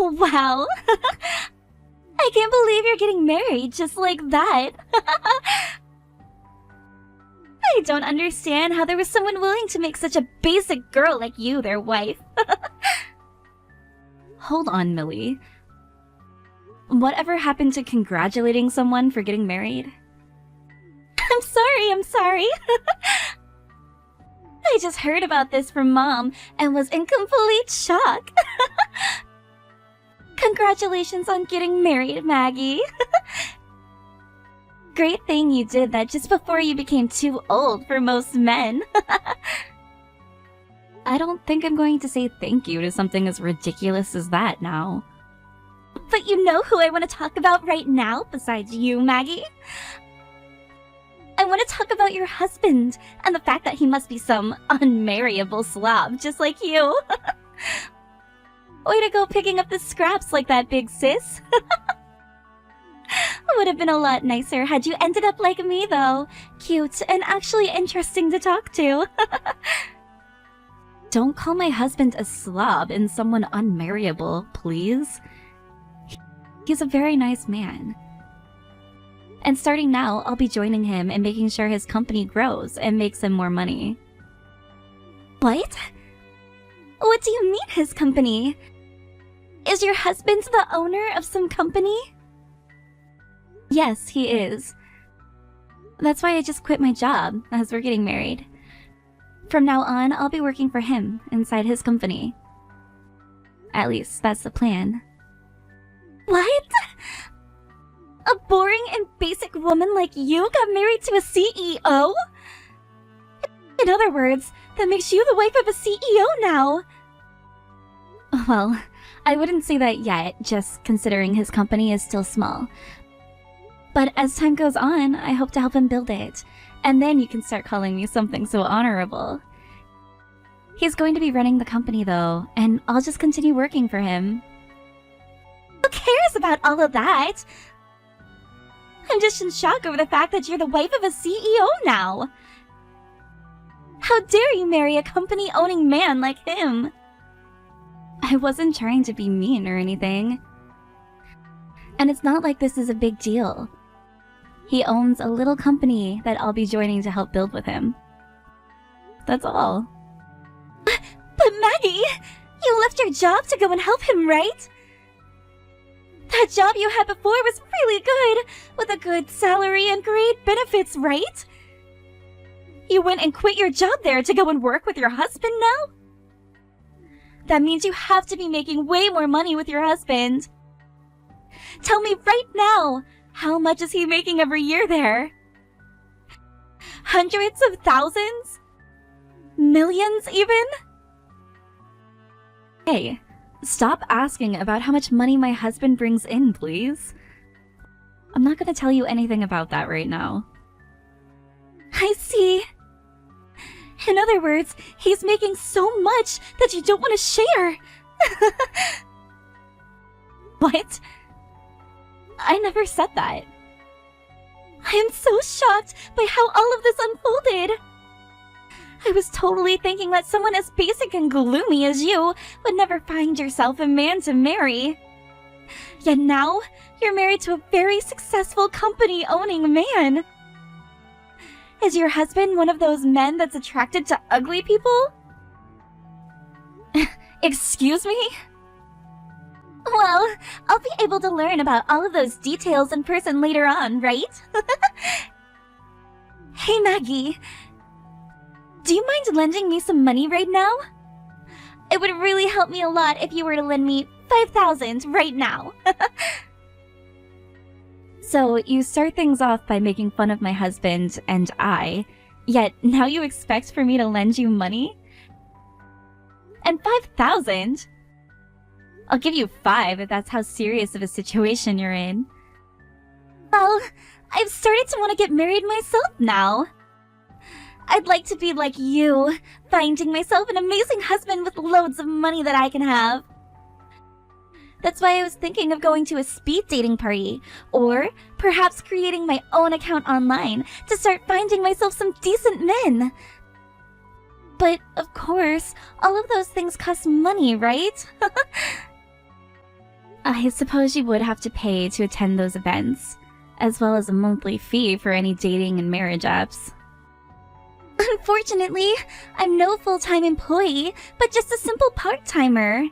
Oh, wow. I can't believe you're getting married just like that. I don't understand how there was someone willing to make such a basic girl like you their wife. Hold on, Millie. Whatever happened to congratulating someone for getting married? I'm sorry. I just heard about this from Mom and was in complete shock. Congratulations on getting married, Maggie. Great thing you did that just before you became too old for most men. I don't think I'm going to say thank you to something as ridiculous as that now. But you know who I want to talk about right now besides you, Maggie? I want to talk about your husband and the fact that he must be some unmarriable slob just like you. Way to go picking up the scraps like that, big sis. Would have been a lot nicer had you ended up like me, though. Cute and actually interesting to talk to. Don't call my husband a slob and someone unmarriable, please. He's a very nice man. And starting now, I'll be joining him in making sure his company grows and makes him more money. What? What do you mean, his company? Is your husband the owner of some company? Yes, he is. That's why I just quit my job, as we're getting married. From now on, I'll be working for him inside his company. At least, that's the plan. What? A boring and basic woman like you got married to a CEO? In other words, that makes you the wife of a CEO now. Well, I wouldn't say that yet, just considering his company is still small. But as time goes on, I hope to help him build it. And then you can start calling me something so honorable. He's going to be running the company though, and I'll just continue working for him. Who cares about all of that? I'm just in shock over the fact that you're the wife of a CEO now. How dare you marry a company-owning man like him? I wasn't trying to be mean or anything. And it's not like this is a big deal. He owns a little company that I'll be joining to help build with him. That's all. But Maggie, you left your job to go and help him, right? That job you had before was really good, with a good salary and great benefits, right? You went and quit your job there to go and work with your husband now? That means you have to be making way more money with your husband. Tell me right now, how much is he making every year there? Hundreds of thousands? Millions even? Hey, stop asking about how much money my husband brings in, please. I'm not going to tell you anything about that right now. I see. In other words, he's making so much that you don't want to share. What? I never said that. I am so shocked by how all of this unfolded. I was totally thinking that someone as basic and gloomy as you would never find yourself a man to marry. Yet now, you're married to a very successful company-owning man. Is your husband one of those men that's attracted to ugly people? Excuse me? Well, I'll be able to learn about all of those details in person later on, right? Hey Maggie, do you mind lending me some money right now? It would really help me a lot if you were to lend me 5,000 right now. So you start things off by making fun of my husband and yet now you expect for me to lend you money? And 5,000? I'll give you 5 if that's how serious of a situation you're in. Well, I've started to want to get married myself now. I'd like to be like you, finding myself an amazing husband with loads of money that I can have. That's why I was thinking of going to a speed dating party, or perhaps creating my own account online to start finding myself some decent men. But, of course, all of those things cost money, right? I suppose you would have to pay to attend those events, as well as a monthly fee for any dating and marriage apps. Unfortunately, I'm no full-time employee, but just a simple part-timer.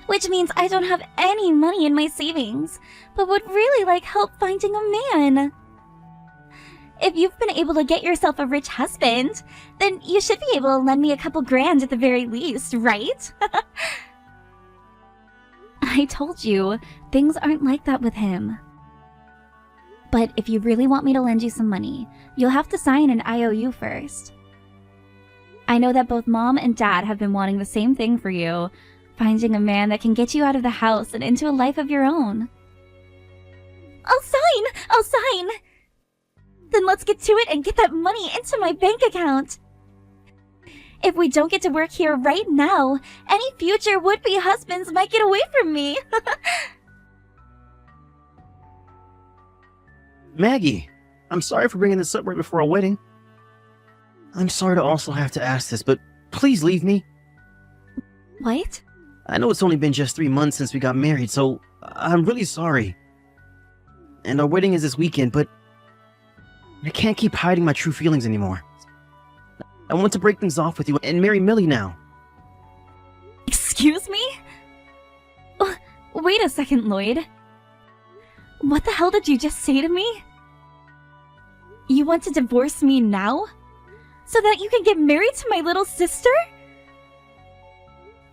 Which means I don't have any money in my savings, but would really like help finding a man. If you've been able to get yourself a rich husband, then you should be able to lend me a couple grand at the very least, right? I told you, things aren't like that with him. But if you really want me to lend you some money, you'll have to sign an IOU first. I know that both Mom and Dad have been wanting the same thing for you, finding a man that can get you out of the house and into a life of your own. I'll sign! Then let's get to it and get that money into my bank account. If we don't get to work here right now, any future would-be husbands might get away from me. Maggie, I'm sorry for bringing this up right before our wedding. I'm sorry to also have to ask this, but please leave me. What? I know it's only been just 3 months since we got married, so I'm really sorry. And our wedding is this weekend, but I can't keep hiding my true feelings anymore. I want to break things off with you and marry Millie now. Excuse me? Wait a second, Lloyd. What the hell did you just say to me? You want to divorce me now? So that you can get married to my little sister?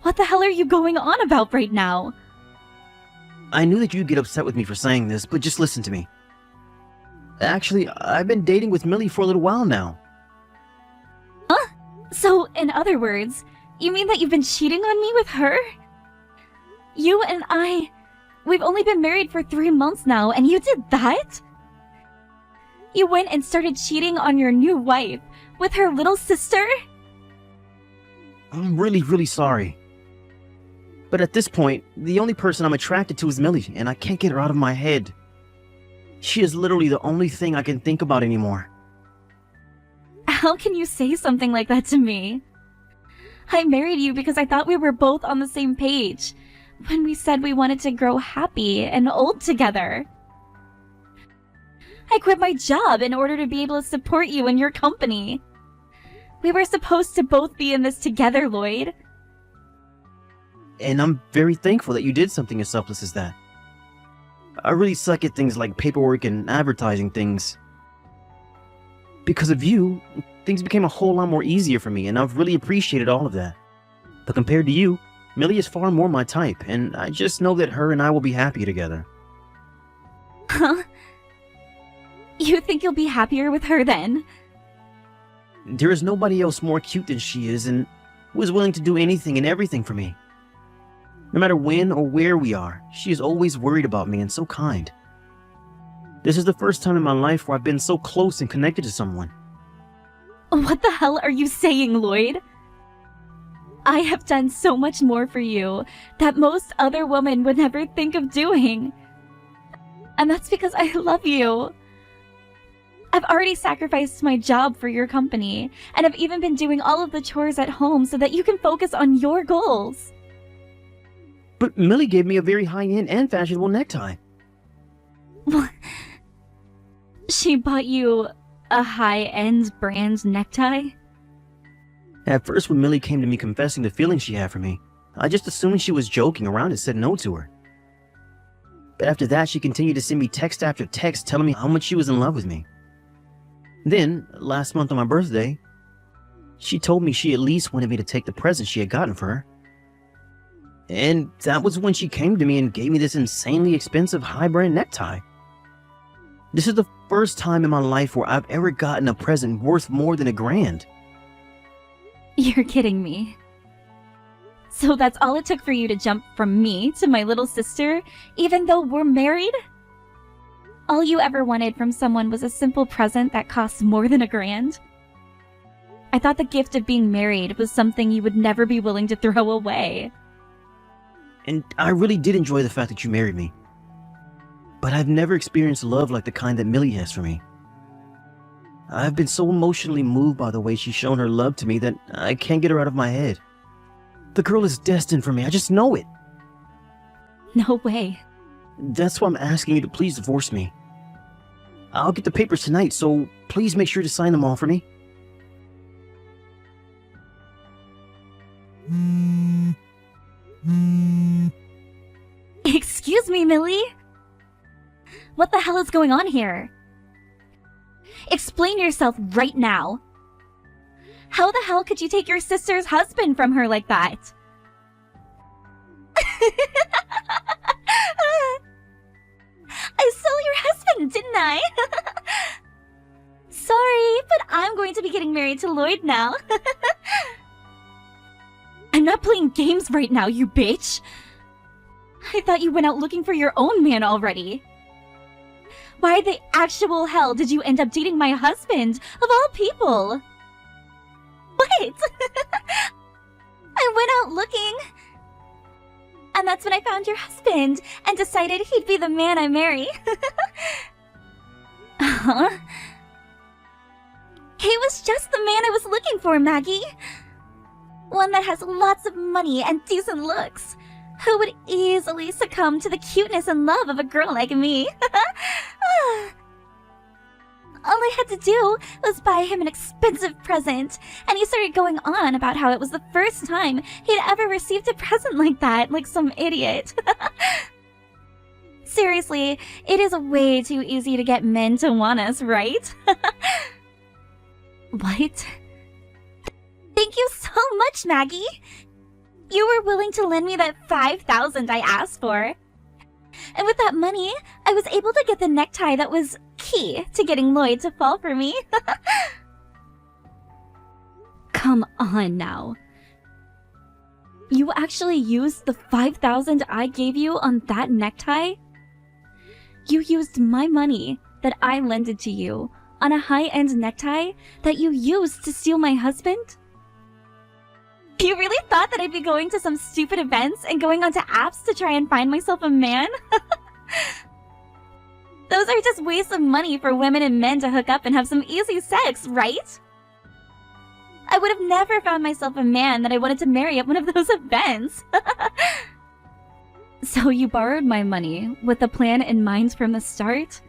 What the hell are you going on about right now? I knew that you'd get upset with me for saying this, but just listen to me. Actually, I've been dating with Millie for a little while now. Huh? So, in other words, you mean that you've been cheating on me with her? You and we've only been married for 3 months now, and you did that? You went and started cheating on your new wife with her little sister? I'm really, really sorry. But at this point, the only person I'm attracted to is Millie, and I can't get her out of my head. She is literally the only thing I can think about anymore. How can you say something like that to me? I married you because I thought we were both on the same page when we said we wanted to grow happy and old together. I quit my job in order to be able to support you and your company. We were supposed to both be in this together, Lloyd. And I'm very thankful that you did something as selfless as that. I really suck at things like paperwork and advertising things. Because of you, things became a whole lot more easier for me, and I've really appreciated all of that. But compared to you, Millie is far more my type, and I just know that her and I will be happy together. Huh? You think you'll be happier with her then? There is nobody else more cute than she is, and who is willing to do anything and everything for me. No matter when or where we are, she is always worried about me and so kind. This is the first time in my life where I've been so close and connected to someone. What the hell are you saying, Lloyd? I have done so much more for you that most other women would never think of doing. And that's because I love you. I've already sacrificed my job for your company, and I've even been doing all of the chores at home so that you can focus on your goals. But Millie gave me a very high-end and fashionable necktie. She bought you a high-end brand necktie? At first, when Millie came to me confessing the feelings she had for me, I just assumed she was joking around and said no to her. But after that, she continued to send me text after text telling me how much she was in love with me. Then, last month on my birthday, she told me she at least wanted me to take the present she had gotten for her. And that was when she came to me and gave me this insanely expensive high-brand necktie. This is the first time in my life where I've ever gotten a present worth more than $1,000. You're kidding me. So that's all it took for you to jump from me to my little sister, even though we're married? All you ever wanted from someone was a simple present that costs more than $1,000? I thought the gift of being married was something you would never be willing to throw away. And I really did enjoy the fact that you married me. But I've never experienced love like the kind that Millie has for me. I've been so emotionally moved by the way she's shown her love to me that I can't get her out of my head. The girl is destined for me, I just know it. No way. That's why I'm asking you to please divorce me. I'll get the papers tonight, so please make sure to sign them all for me. Excuse me, Millie? What the hell is going on here? Explain yourself right now. How the hell could you take your sister's husband from her like that? I stole your husband, didn't I? Sorry, but I'm going to be getting married to Lloyd now. I'm not playing games right now, you bitch. I thought you went out looking for your own man already. Why the actual hell did you end up dating my husband, of all people? What? I went out looking. And that's when I found your husband and decided he'd be the man I marry. Huh? He was just the man I was looking for, Maggie. One that has lots of money and decent looks, who would easily succumb to the cuteness and love of a girl like me. All I had to do was buy him an expensive present, and he started going on about how it was the first time he'd ever received a present like that, like some idiot. Seriously, it is way too easy to get men to want us, right? What? Thank you so much, Maggie. You were willing to lend me that $5,000 I asked for. And with that money, I was able to get the necktie that was key to getting Lloyd to fall for me. Come on now. You actually used the $5,000 I gave you on that necktie? You used my money that I lended to you on a high-end necktie that you used to steal my husband? You really thought that I'd be going to some stupid events and going onto apps to try and find myself a man? Those are just wastes of money for women and men to hook up and have some easy sex, right? I would have never found myself a man that I wanted to marry at one of those events. So you borrowed my money with a plan in mind from the start?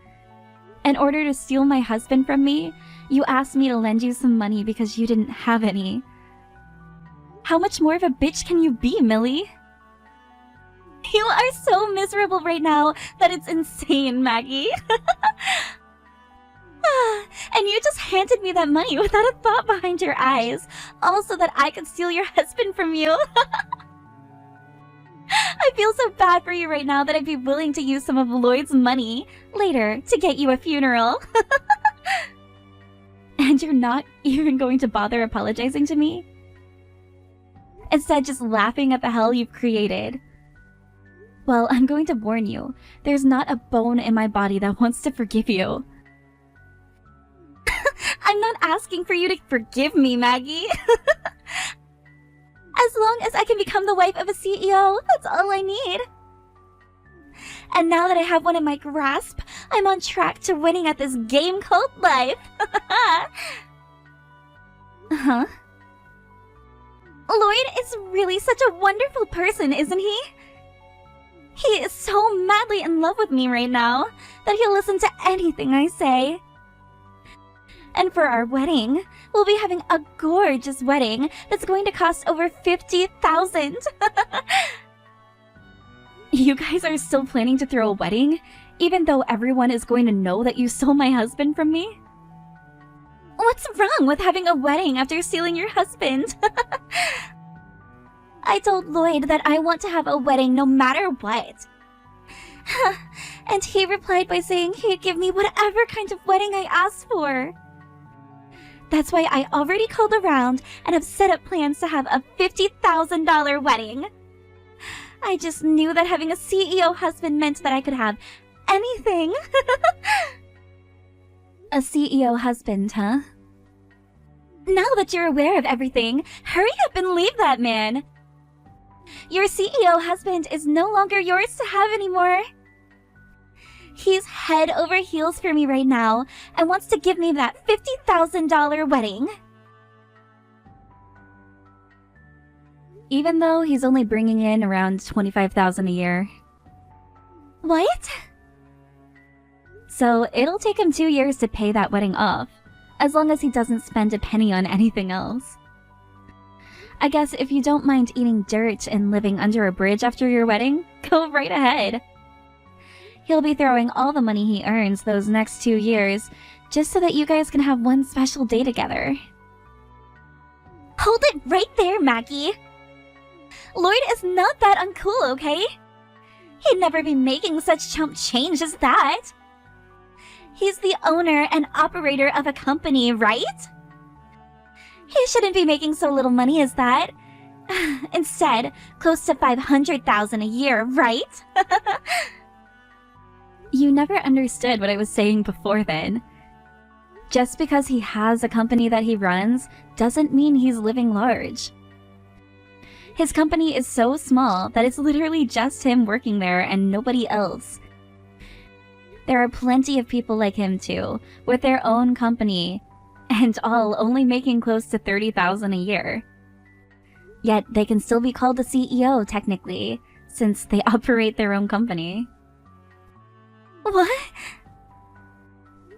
In order to steal my husband from me, you asked me to lend you some money because you didn't have any. How much more of a bitch can you be, Millie? You are so miserable right now that it's insane, Maggie. And you just handed me that money without a thought behind your eyes, all so that I could steal your husband from you. I feel so bad for you right now that I'd be willing to use some of Lloyd's money later to get you a funeral. And you're not even going to bother apologizing to me? Instead, just laughing at the hell you've created. Well, I'm going to warn you, there's not a bone in my body that wants to forgive you. I'm not asking for you to forgive me, Maggie. As long as I can become the wife of a CEO, that's all I need. And now that I have one in my grasp, I'm on track to winning at this game called life. Huh? Lloyd is really such a wonderful person, isn't he? He is so madly in love with me right now that he'll listen to anything I say. And for our wedding, we'll be having a gorgeous wedding that's going to cost over $50,000. You guys are still planning to throw a wedding, even though everyone is going to know that you stole my husband from me? What's wrong with having a wedding after stealing your husband? I told Lloyd that I want to have a wedding no matter what. And he replied by saying he'd give me whatever kind of wedding I asked for. That's why I already called around and have set up plans to have a $50,000 wedding. I just knew that having a CEO husband meant that I could have anything. A CEO husband, huh? Now that you're aware of everything, hurry up and leave that man. Your CEO husband is no longer yours to have anymore. He's head over heels for me right now and wants to give me that $50,000 wedding. Even though he's only bringing in around $25,000 a year. What? So it'll take him 2 years to pay that wedding off, as long as he doesn't spend a penny on anything else. I guess if you don't mind eating dirt and living under a bridge after your wedding, go right ahead. He'll be throwing all the money he earns those next 2 years just so that you guys can have one special day together. Hold it right there, Maggie. Lloyd is not that uncool, okay? He'd never be making such chump change as that. He's the owner and operator of a company, right? He shouldn't be making so little money as that. Instead, close to $500,000 a year, right? You never understood what I was saying before then. Just because he has a company that he runs doesn't mean he's living large. His company is so small that it's literally just him working there and nobody else. There are plenty of people like him too, with their own company, and all only making close to $30,000 a year. Yet they can still be called a CEO technically, since they operate their own company. What?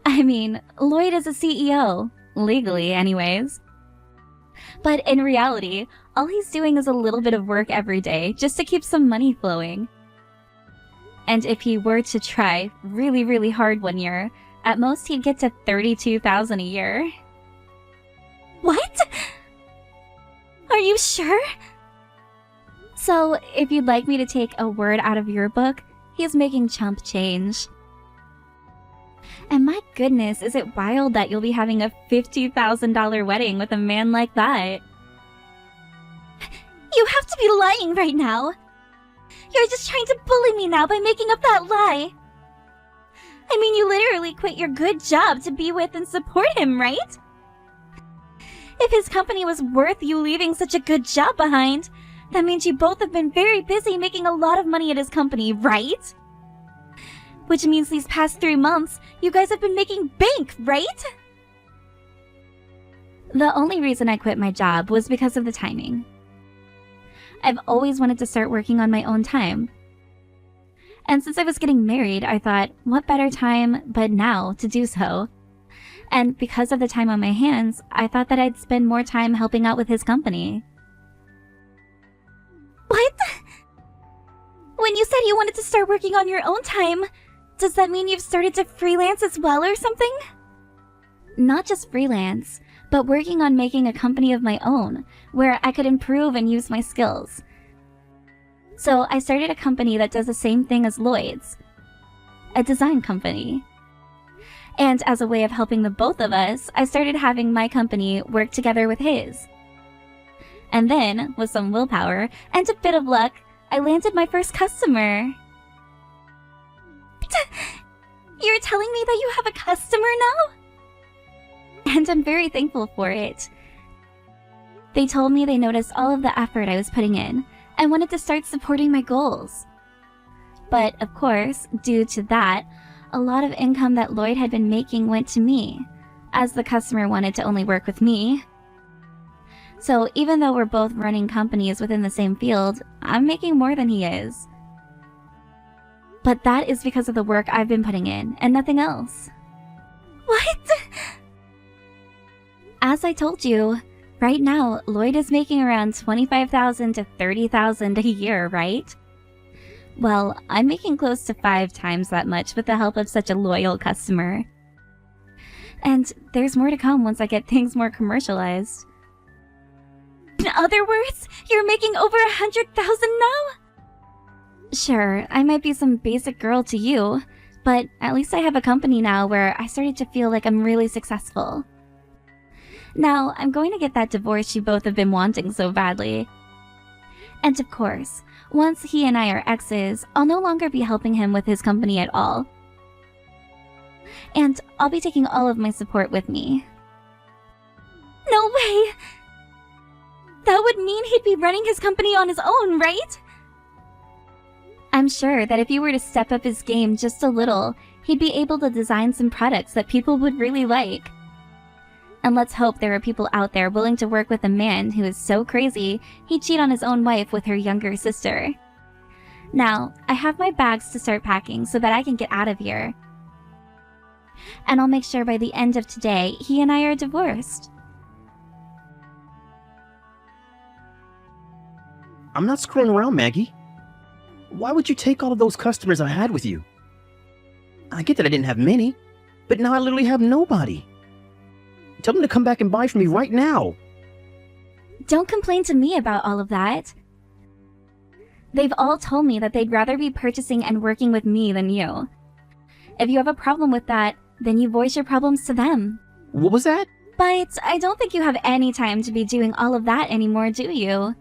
I mean, Lloyd is a CEO, legally anyways. But in reality, all he's doing is a little bit of work every day just to keep some money flowing. And if he were to try really, really hard one year, at most he'd get to $32,000 a year. What? Are you sure? So, if you'd like me to take a word out of your book, he's making chump change. And my goodness, is it wild that you'll be having a $50,000 wedding with a man like that? You have to be lying right now. You're just trying to bully me now by making up that lie. I mean, you literally quit your good job to be with and support him, right? If his company was worth you leaving such a good job behind, that means you both have been very busy making a lot of money at his company, right? Which means these past 3 months, you guys have been making bank, right? The only reason I quit my job was because of the timing. I've always wanted to start working on my own time. And since I was getting married, I thought, what better time but now to do so? And because of the time on my hands, I thought that I'd spend more time helping out with his company. What? When you said you wanted to start working on your own time, does that mean you've started to freelance as well or something? Not just freelance, but working on making a company of my own, where I could improve and use my skills. So I started a company that does the same thing as Lloyd's. A design company. And as a way of helping the both of us, I started having my company work together with his. And then, with some willpower and a bit of luck, I landed my first customer. You're telling me that you have a customer now? And I'm very thankful for it. They told me they noticed all of the effort I was putting in and wanted to start supporting my goals. But, of course, due to that, a lot of income that Lloyd had been making went to me, as the customer wanted to only work with me. So even though we're both running companies within the same field, I'm making more than he is. But that is because of the work I've been putting in, and nothing else. What? As I told you, right now, Lloyd is making around $25,000 to $30,000 a year, right? Well, I'm making close to 5 times that much with the help of such a loyal customer. And there's more to come once I get things more commercialized. In other words, you're making over $100,000 now? Sure, I might be some basic girl to you, but at least I have a company now where I started to feel like I'm really successful. Now, I'm going to get that divorce you both have been wanting so badly. And of course, once he and I are exes, I'll no longer be helping him with his company at all. And I'll be taking all of my support with me. No way! That would mean he'd be running his company on his own, right? I'm sure that if he were to step up his game just a little, he'd be able to design some products that people would really like. And let's hope there are people out there willing to work with a man who is so crazy he'd cheat on his own wife with her younger sister. Now, I have my bags to start packing so that I can get out of here. And I'll make sure by the end of today, he and I are divorced. I'm not screwing around, Maggie. Why would you take all of those customers I had with you? I get that I didn't have many, but now I literally have nobody. Tell them to come back and buy from me right now. Don't complain to me about all of that. They've all told me that they'd rather be purchasing and working with me than you. If you have a problem with that, then you voice your problems to them. What was that? But I don't think you have any time to be doing all of that anymore, do you?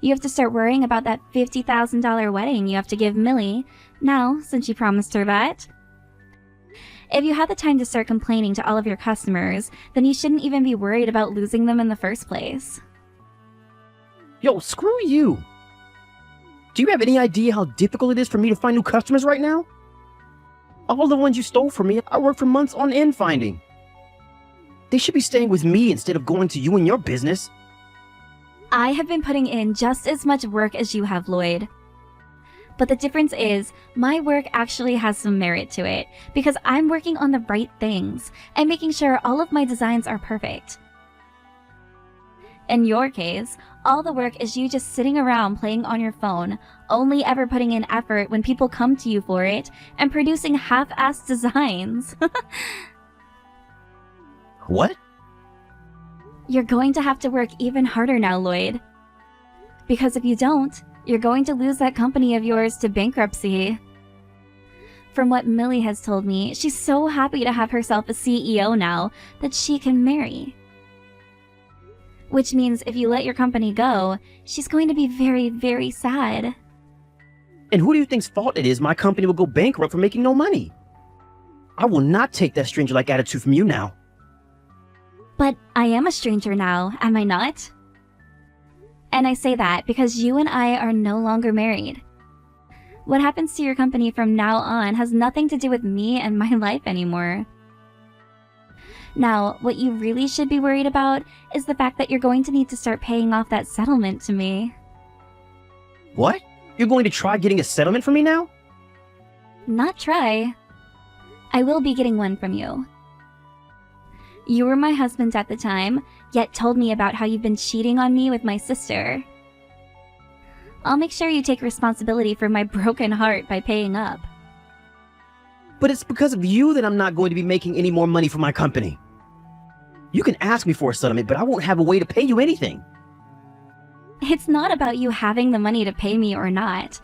You have to start worrying about that $50,000 wedding you have to give Millie, now, since you promised her that. If you had the time to start complaining to all of your customers, then you shouldn't even be worried about losing them in the first place. Yo, screw you. Do you have any idea how difficult it is for me to find new customers right now? All the ones you stole from me, I worked for months on end finding. They should be staying with me instead of going to you and your business. I have been putting in just as much work as you have, Lloyd. But the difference is, my work actually has some merit to it, because I'm working on the right things, and making sure all of my designs are perfect. In your case, all the work is you just sitting around playing on your phone, only ever putting in effort when people come to you for it, and producing half-assed designs. What? You're going to have to work even harder now, Lloyd. Because if you don't, you're going to lose that company of yours to bankruptcy. From what Millie has told me, she's so happy to have herself a CEO now that she can marry. Which means if you let your company go, she's going to be very, very sad. And who do you think's fault it is my company will go bankrupt for making no money? I will not take that stranger-like attitude from you now. But I am a stranger now, am I not? And I say that because you and I are no longer married. What happens to your company from now on has nothing to do with me and my life anymore. Now, what you really should be worried about is the fact that you're going to need to start paying off that settlement to me. What? You're going to try getting a settlement from me now? Not try. I will be getting one from you. You were my husband at the time, yet told me about how you've been cheating on me with my sister. I'll make sure you take responsibility for my broken heart by paying up. But it's because of you that I'm not going to be making any more money for my company. You can ask me for a settlement, but I won't have a way to pay you anything. It's not about you having the money to pay me or not.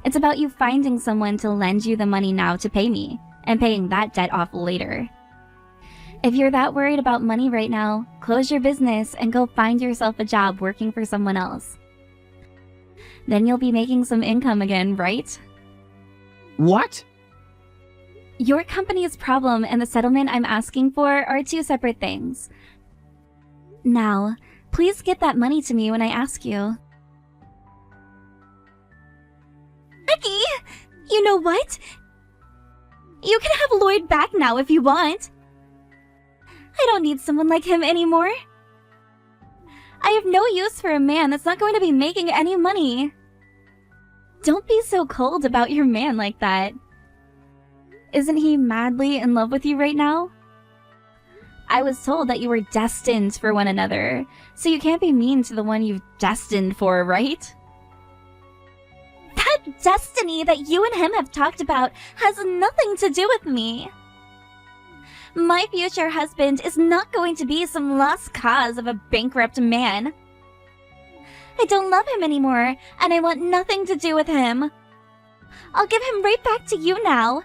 It's about you finding someone to lend you the money now to pay me, and paying that debt off later. If you're that worried about money right now, close your business and go find yourself a job working for someone else. Then you'll be making some income again, right? What? Your company's problem and the settlement I'm asking for are two separate things. Now, please get that money to me when I ask you. Becky! You know what? You can have Lloyd back now if you want. I don't need someone like him anymore. I have no use for a man that's not going to be making any money. Don't be so cold about your man like that. Isn't he madly in love with you right now? I was told that you were destined for one another, so you can't be mean to the one you've destined for, right? That destiny that you and him have talked about has nothing to do with me. My future husband is not going to be some lost cause of a bankrupt man. I don't love him anymore, and I want nothing to do with him. I'll give him right back to you now.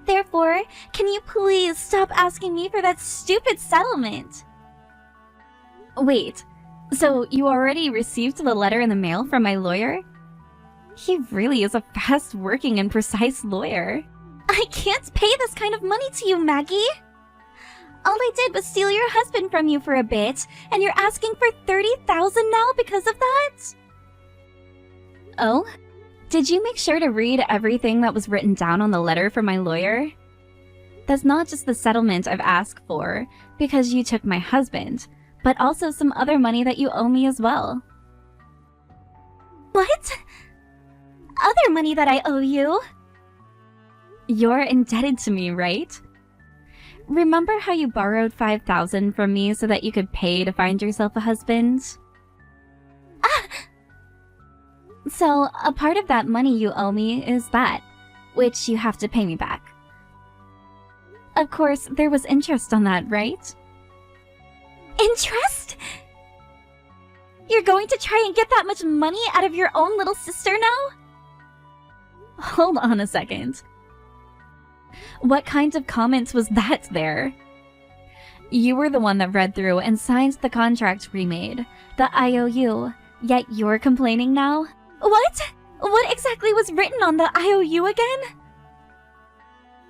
Therefore, can you please stop asking me for that stupid settlement? Wait, so you already received the letter in the mail from my lawyer? He really is a fast-working and precise lawyer. I can't pay this kind of money to you, Maggie. All I did was steal your husband from you for a bit, and you're asking for $30,000 now because of that? Oh? Did you make sure to read everything that was written down on the letter from my lawyer? That's not just the settlement I've asked for, because you took my husband, but also some other money that you owe me as well. What? more money that I owe you. You're indebted to me, right? Remember how you borrowed $5,000 from me so that you could pay to find yourself a husband? So, a part of that money you owe me is that, which you have to pay me back. Of course, there was interest on that, right? Interest? You're going to try and get that much money out of your own little sister now? Hold on a second. What kind of comment was that there? You were the one that read through and signed the contract we made, the IOU, yet you're complaining now? What? What exactly was written on the IOU again?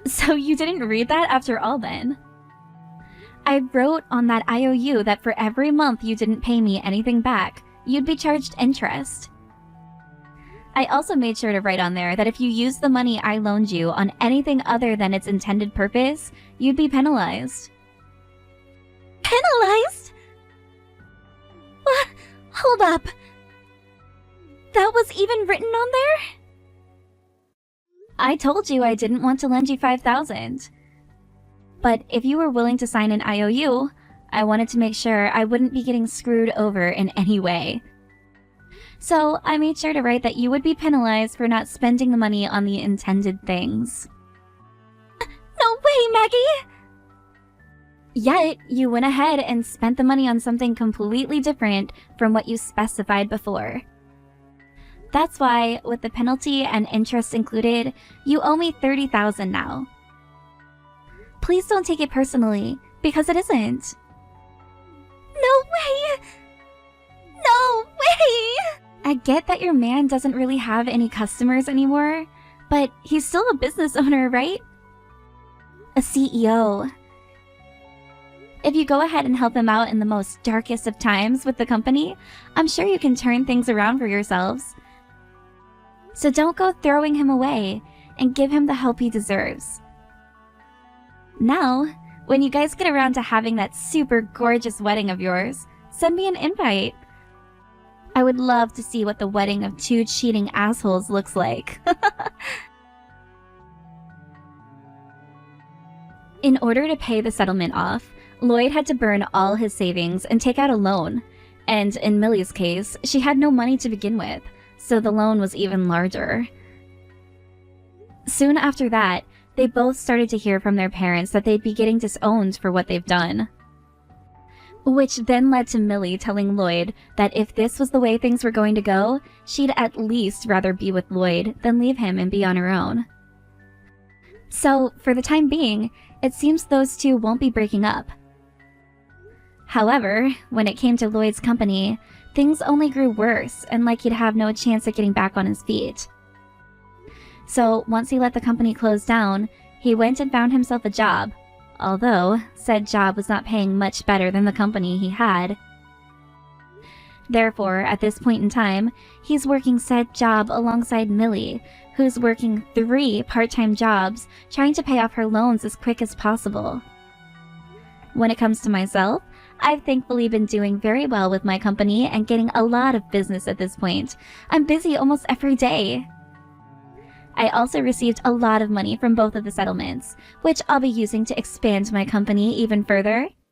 So you didn't read that after all then? I wrote on that IOU that for every month you didn't pay me anything back, you'd be charged interest. I also made sure to write on there that if you used the money I loaned you on anything other than its intended purpose, you'd be penalized. Penalized? Hold up. That was even written on there? I told you I didn't want to lend you $5,000. But if you were willing to sign an IOU, I wanted to make sure I wouldn't be getting screwed over in any way. So I made sure to write that you would be penalized for not spending the money on the intended things. No way, Maggie! Yet, you went ahead and spent the money on something completely different from what you specified before. That's why, with the penalty and interest included, you owe me $30,000 now. Please don't take it personally, because it isn't. No way! No way! I get that your man doesn't really have any customers anymore, but he's still a business owner, right? A CEO. If you go ahead and help him out in the most darkest of times with the company, I'm sure you can turn things around for yourselves. So don't go throwing him away, and give him the help he deserves. Now, when you guys get around to having that super gorgeous wedding of yours, send me an invite. I would love to see what the wedding of two cheating assholes looks like. In order to pay the settlement off, Lloyd had to burn all his savings and take out a loan. And in Millie's case, she had no money to begin with, so the loan was even larger. Soon after that, they both started to hear from their parents that they'd be getting disowned for what they've done. Which then led to Millie telling Lloyd that if this was the way things were going to go, she'd at least rather be with Lloyd than leave him and be on her own. So, for the time being, it seems those two won't be breaking up. However, when it came to Lloyd's company, things only grew worse and like he'd have no chance at getting back on his feet. So, once he let the company close down, he went and found himself a job, although said job was not paying much better than the company he had. Therefore, at this point in time, he's working said job alongside Millie, who's working 3 part-time jobs trying to pay off her loans as quick as possible. When it comes to myself, I've thankfully been doing very well with my company and getting a lot of business at this point. I'm busy almost every day. I also received a lot of money from both of the settlements, which I'll be using to expand my company even further